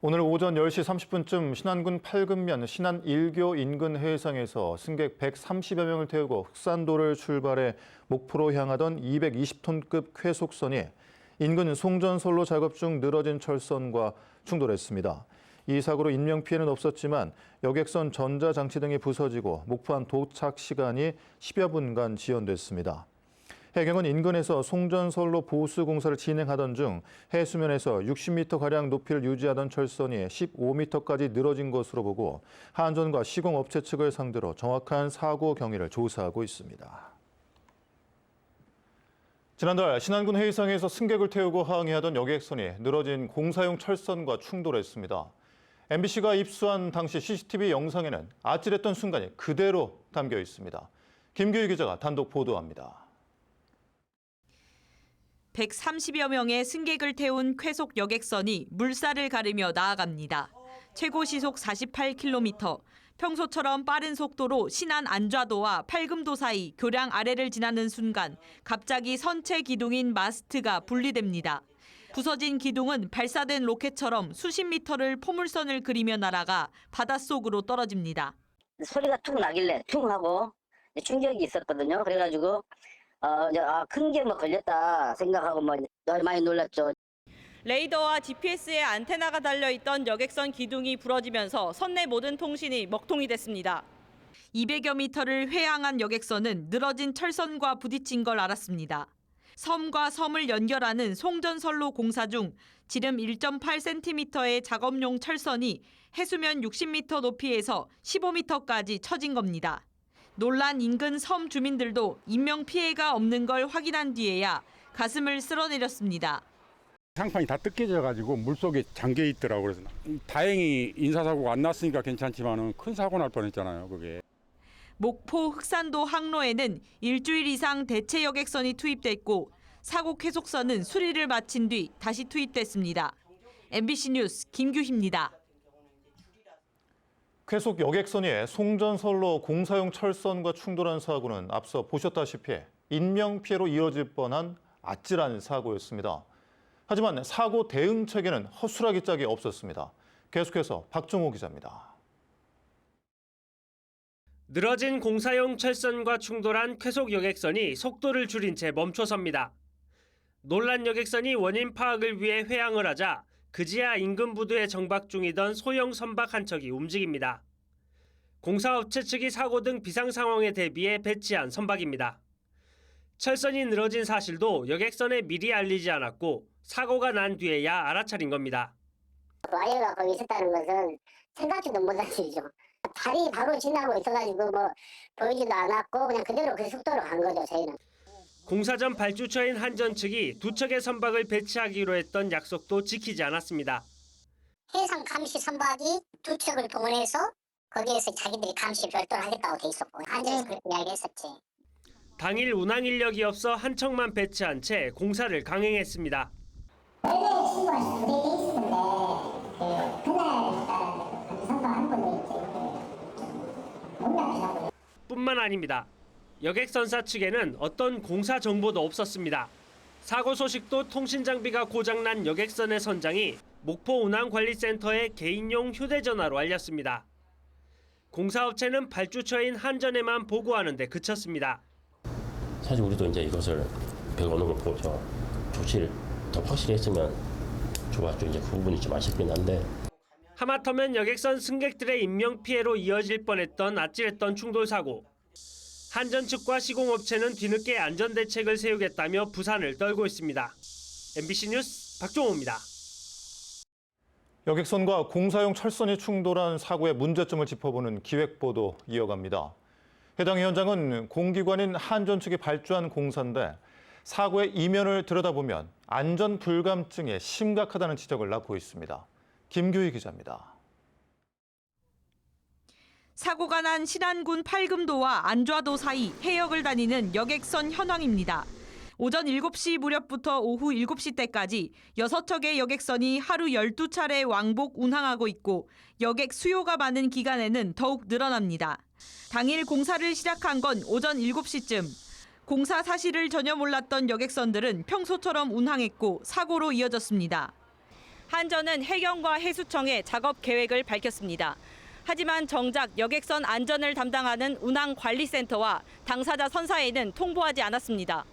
오늘 오전 10시 30분쯤 신안군 팔금면 신안 1교 인근 해상에서 승객 130여 명을 태우고 흑산도를 출발해 목포로 향하던 220톤급 쾌속선이 인근 송전솔로 작업 중 늘어진 철선과 충돌했습니다. 이 사고로 인명피해는 없었지만 여객선 전자장치 등이 부서지고 목포항 도착 시간이 10여 분간 지연됐습니다. 해경은 인근에서 송전솔로 보수 공사를 진행하던 중 해수면에서 60m가량 높이를 유지하던 철선이 15m까지 늘어진 것으로 보고 한전과 시공업체 측을 상대로 정확한 사고 경위를 조사하고 있습니다. 지난달 신안군 해상에서 승객을 태우고 항해하던 여객선이 늘어진 공사용 철선과 충돌했습니다. MBC가 입수한 당시 CCTV 영상에는 아찔했던 순간이 그대로 담겨 있습니다. 김규희 기자가 단독 보도합니다. 130여 명의 승객을 태운 쾌속 여객선이 물살을 가르며 나아갑니다. 최고 시속 48km, 평소처럼 빠른 속도로 신안 안좌도와 팔금도 사이 교량 아래를 지나는 순간 갑자기 선체 기둥인 마스트가 분리됩니다. 부서진 기둥은 발사된 로켓처럼 수십 미터를 포물선을 그리며 날아가 바닷속으로 떨어집니다. 소리가 툭 나길래 툭 하고 충격이 있었거든요. 그래가지고 큰 게 뭐 걸렸다 생각하고 많이 놀랐죠. 레이더와 GPS에 안테나가 달려있던 여객선 기둥이 부러지면서 선내 모든 통신이 먹통이 됐습니다. 200여 미터를 회항한 여객선은 늘어진 철선과 부딪힌 걸 알았습니다. 섬과 섬을 연결하는 송전선로 공사 중 지름 1.8cm의 작업용 철선이 해수면 60m 높이에서 15m까지 처진 겁니다. 놀란 인근 섬 주민들도 인명피해가 없는 걸 확인한 뒤에야 가슴을 쓸어내렸습니다. 상판이 다 뜯겨져가지고 물속에 잠겨 있더라고요. 그래서 다행히 인사사고가 안 났으니까 괜찮지만 큰 사고 날 뻔했잖아요, 그게. 목포 흑산도 항로에는 일주일 이상 대체 여객선이 투입됐고 사고 쾌속선은 수리를 마친 뒤 다시 투입됐습니다. MBC 뉴스 김규희입니다. 쾌속 여객선이 송전솔로 공사용 철선과 충돌한 사고는 앞서 보셨다시피 인명피해로 이어질 뻔한 아찔한 사고였습니다. 하지만 사고 대응 체계는 허술하기 짝이 없었습니다. 계속해서 박종호 기자입니다. 늘어진 공사용 철선과 충돌한 쾌속 여객선이 속도를 줄인 채 멈춰섭니다. 놀란 여객선이 원인 파악을 위해 회항을 하자 그제야 인근 부두에 정박 중이던 소형 선박 한 척이 움직입니다. 공사업체 측이 사고 등 비상 상황에 대비해 배치한 선박입니다. 철선이 늘어진 사실도 여객선에 미리 알리지 않았고 사고가 난 뒤에야 알아차린 겁니다. 와이어가 거기 있었다는 것은 생각지도 못한 일이죠. 달이 바로 지나고 있어가지고 보이지도 않았고 그냥 그대로 그 속도로 간 거죠, 저희는. 공사 전 발주처인 한전 측이 두 척의 선박을 배치하기로 했던 약속도 지키지 않았습니다. 해상 감시 선박이 두 척을 동원해서 거기에서 자기들이 감시 별도로 하겠다고 돼 있었고 한전에서 그렇게 이야기했었지. 당일 운항 인력이 없어 한 척만 배치한 채 공사를 강행했습니다. 원래 신고가 2대 있었는데 그날 선박 한 분도 못 잡히라고. 뿐만 아닙니다. 여객선사 측에는 어떤 공사 정보도 없었습니다. 사고 소식도 통신 장비가 고장난 여객선의 선장이 목포 운항관리센터에 개인용 휴대전화로 알렸습니다. 공사업체는 발주처인 한전에만 보고하는 데 그쳤습니다. 사실 우리도 이제 이것을 배가 오는 걸 보고 조치를 더 확실히 했으면 좋았죠. 이제 그 부분이 좀 아쉽긴 한데. 하마터면 여객선 승객들의 인명피해로 이어질 뻔했던 아찔했던 충돌 사고. 한전 측과 시공업체는 뒤늦게 안전대책을 세우겠다며 부산을 떨고 있습니다. MBC 뉴스 박종호입니다. 여객선과 공사용 철선이 충돌한 사고의 문제점을 짚어보는 기획보도 이어갑니다. 해당 현장은 공기관인 한전 측이 발주한 공사인데 사고의 이면을 들여다보면 안전 불감증에 심각하다는 지적을 낳고 있습니다. 김규희 기자입니다. 사고가 난 신안군 팔금도와 안좌도 사이 해역을 다니는 여객선 현황입니다. 오전 7시 무렵부터 오후 7시 때까지 6척의 여객선이 하루 12차례 왕복 운항하고 있고 여객 수요가 많은 기간에는 더욱 늘어납니다. 당일 공사를 시작한 건 오전 7시쯤. 공사 사실을 전혀 몰랐던 여객선들은 평소처럼 운항했고 사고로 이어졌습니다. 한전은 해경과 해수청에 작업 계획을 밝혔습니다. 하지만 정작 여객선 안전을 담당하는 운항관리센터와 당사자 선사에는 통보하지 않았습니다.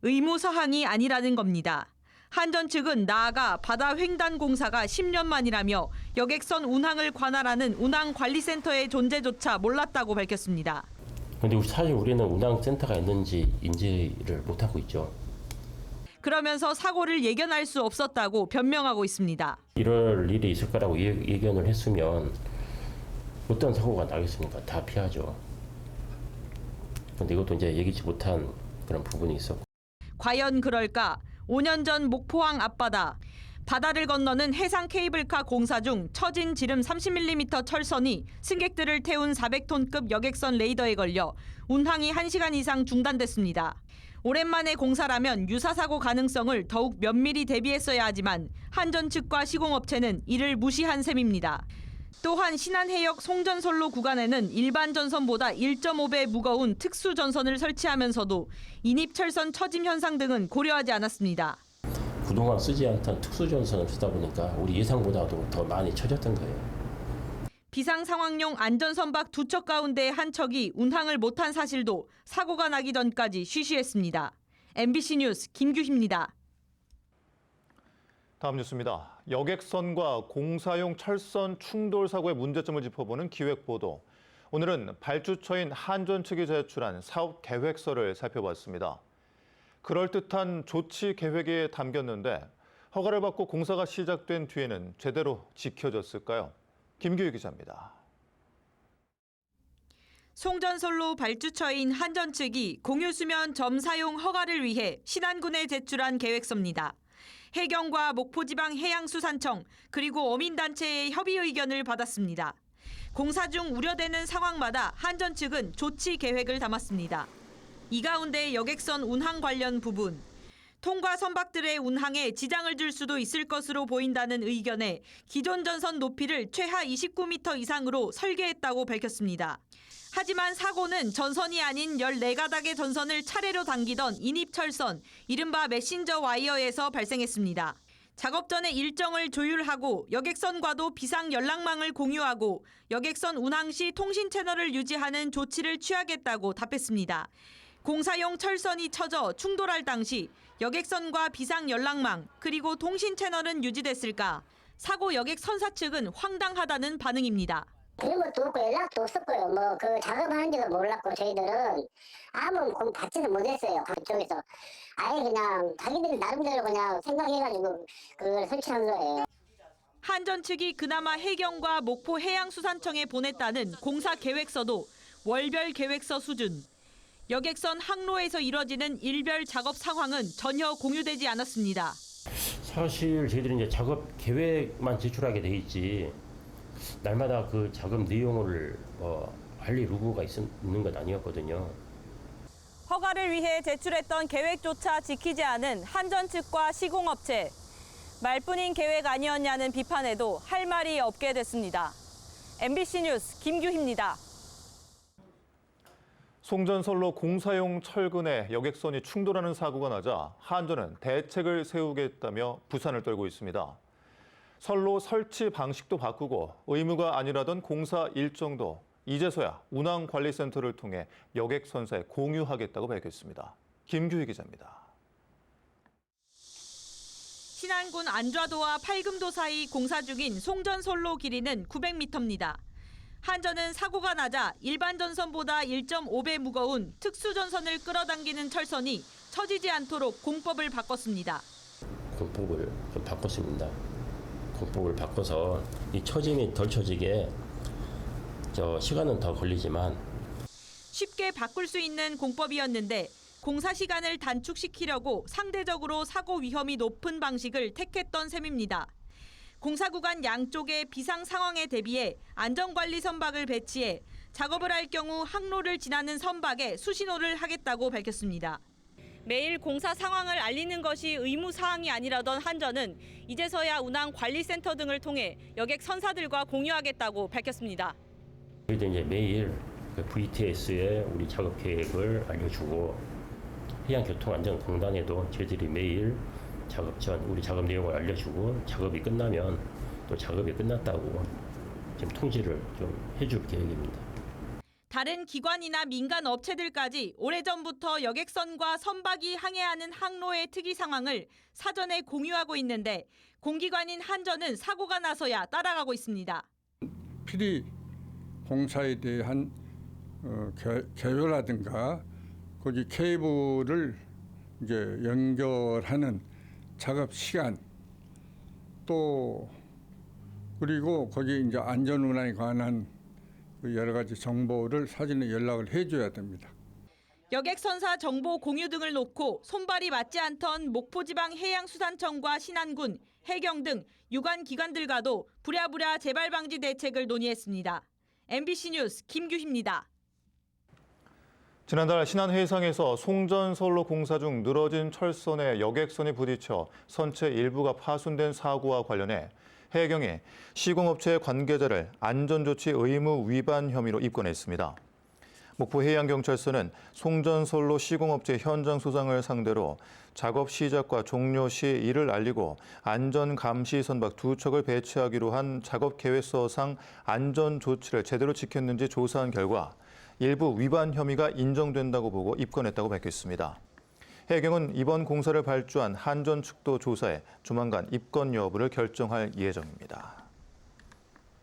의무 사항이 아니라는 겁니다. 한전 측은 나아가 바다횡단공사가 10년 만이라며 여객선 운항을 관할하는 운항관리센터의 존재조차 몰랐다고 밝혔습니다. 근데 사실 우리는 운항센터가 있는지 인지를 못하고 있죠. 그러면서 사고를 예견할 수 없었다고 변명하고 있습니다. 이럴 일이 있을 거라고 예견을 했으면 어떤 사고가 나겠습니까? 다 피하죠. 근데 이것도 이제 예기치 못한 그런 부분이 있었고. 과연 그럴까? 5년 전 목포항 앞바다. 바다를 건너는 해상 케이블카 공사 중 처진 지름 30mm 철선이 승객들을 태운 400톤급 여객선 레이더에 걸려 운항이 1시간 이상 중단됐습니다. 오랜만에 공사라면 유사사고 가능성을 더욱 면밀히 대비했어야 하지만 한전 측과 시공업체는 이를 무시한 셈입니다. 또한 신안해역 송전선로 구간에는 일반 전선보다 1.5배 무거운 특수 전선을 설치하면서도 인입철선 처짐 현상 등은 고려하지 않았습니다. 그동안 쓰지 않던 특수전선을 쓰다 보니까 우리 예상보다도 더 많이 처졌던 거예요. 비상상황용 안전선박 2척 가운데 한 척이 운항을 못한 사실도 사고가 나기 전까지 쉬쉬했습니다. MBC 뉴스 김규희입니다. 다음 뉴스입니다. 여객선과 공사용 철선 충돌 사고의 문제점을 짚어보는 기획보도. 오늘은 발주처인 한전 측이 제출한 사업 계획서를 살펴봤습니다. 그럴듯한 조치 계획에 담겼는데 허가를 받고 공사가 시작된 뒤에는 제대로 지켜졌을까요? 김규희 기자입니다. 송전선로 발주처인 한전 측이 공유수면 점 사용 허가를 위해 신안군에 제출한 계획서입니다. 해경과 목포지방해양수산청 그리고 어민단체의 협의 의견을 받았습니다. 공사 중 우려되는 상황마다 한전 측은 조치 계획을 담았습니다. 이 가운데 여객선 운항 관련 부분, 통과 선박들의 운항에 지장을 줄 수도 있을 것으로 보인다는 의견에 기존 전선 높이를 최하 29m 이상으로 설계했다고 밝혔습니다. 하지만 사고는 전선이 아닌 14가닥의 전선을 차례로 당기던 인입철선, 이른바 메신저 와이어에서 발생했습니다. 작업 전에 일정을 조율하고 여객선과도 비상 연락망을 공유하고 여객선 운항 시 통신 채널을 유지하는 조치를 취하겠다고 답했습니다. 공사용 철선이 쳐져 충돌할 당시 여객선과 비상 연락망 그리고 통신 채널은 유지됐을까? 사고 여객 선사 측은 황당하다는 반응입니다. 그런 것도 없고 연락도 없었고요. 뭐 그 작업하는지도 몰랐고 저희들은 아무 공 받지는 못했어요. 그쪽에서 아예 그냥 자기들이 나름대로 그냥 생각해가지고 그걸 설치한 거예요. 한전 측이 그나마 해경과 목포해양수산청에 보냈다는 공사 계획서도 월별 계획서 수준. 여객선 항로에서 이뤄지는 일별 작업 상황은 전혀 공유되지 않았습니다. 사실 저희들이 이제 작업 계획만 제출하게 돼 있지 날마다 그 작업 내용을 관리 루브가 있는 건 아니었거든요. 허가를 위해 제출했던 계획조차 지키지 않은 한전 측과 시공업체. 말뿐인 계획 아니었냐는 비판에도 할 말이 없게 됐습니다. MBC 뉴스 김규희입니다. 송전선로 공사용 철근에 여객선이 충돌하는 사고가 나자 한전은 대책을 세우겠다며 부산을 떨고 있습니다. 선로 설치 방식도 바꾸고 의무가 아니라던 공사 일정도 이제서야 운항관리센터를 통해 여객선사에 공유하겠다고 밝혔습니다. 김규희 기자입니다. 신안군 안좌도와 팔금도 사이 공사 중인 송전선로 길이는 900m입니다. 한전은 사고가 나자 일반 전선보다 1.5배 무거운 특수 전선을 끌어당기는 철선이 처지지 않도록 공법을 바꿨습니다. 공법을 좀 바꿨습니다. 공법을 바꿔서 이 처짐이 덜 처지게 시간은 더 걸리지만 쉽게 바꿀 수 있는 공법이었는데 공사 시간을 단축시키려고 상대적으로 사고 위험이 높은 방식을 택했던 셈입니다. 공사 구간 양쪽의 비상 상황에 대비해 안전관리 선박을 배치해 작업을 할 경우 항로를 지나는 선박에 수신호를 하겠다고 밝혔습니다. 매일 공사 상황을 알리는 것이 의무 사항이 아니라던 한전은 이제서야 운항관리센터 등을 통해 여객 선사들과 공유하겠다고 밝혔습니다. 저희도 이제 매일 VTS에 우리 작업 계획을 알려주고 해양교통안전공단에도 저희들이 매일 작업 전 우리 작업 내용을 알려주고 작업이 끝나면 또 작업이 끝났다고 지금 통지를 좀 해줄 계획입니다. 다른 기관이나 민간 업체들까지 오래전부터 여객선과 선박이 항해하는 항로의 특이 상황을 사전에 공유하고 있는데 공기관인 한전은 사고가 나서야 따라가고 있습니다. 필히 공사에 대한 개요라든가 거기 케이블을 이제 연결하는 작업 시간 또 그리고 거기 이제 안전 운항에 관한 여러 가지 정보를 사전에 연락을 해줘야 됩니다. 여객선사 정보 공유 등을 놓고 손발이 맞지 않던 목포지방해양수산청과 신안군, 해경 등 유관 기관들과도 부랴부랴 재발 방지 대책을 논의했습니다. MBC 뉴스 김규희입니다. 지난달 신안해상에서 송전선로 공사 중 늘어진 철선에 여객선이 부딪혀 선체 일부가 파손된 사고와 관련해 해경이 시공업체 관계자를 안전조치 의무 위반 혐의로 입건했습니다. 목포해양경찰서는 송전선로 시공업체 현장 소장을 상대로 작업 시작과 종료 시 이를 알리고 안전감시 선박 2척을 배치하기로 한 작업 계획서상 안전조치를 제대로 지켰는지 조사한 결과 일부 위반 혐의가 인정된다고 보고 입건했다고 밝혔습니다. 해경은 이번 공사를 발주한 한전 측도 조사해 조만간 입건 여부를 결정할 예정입니다.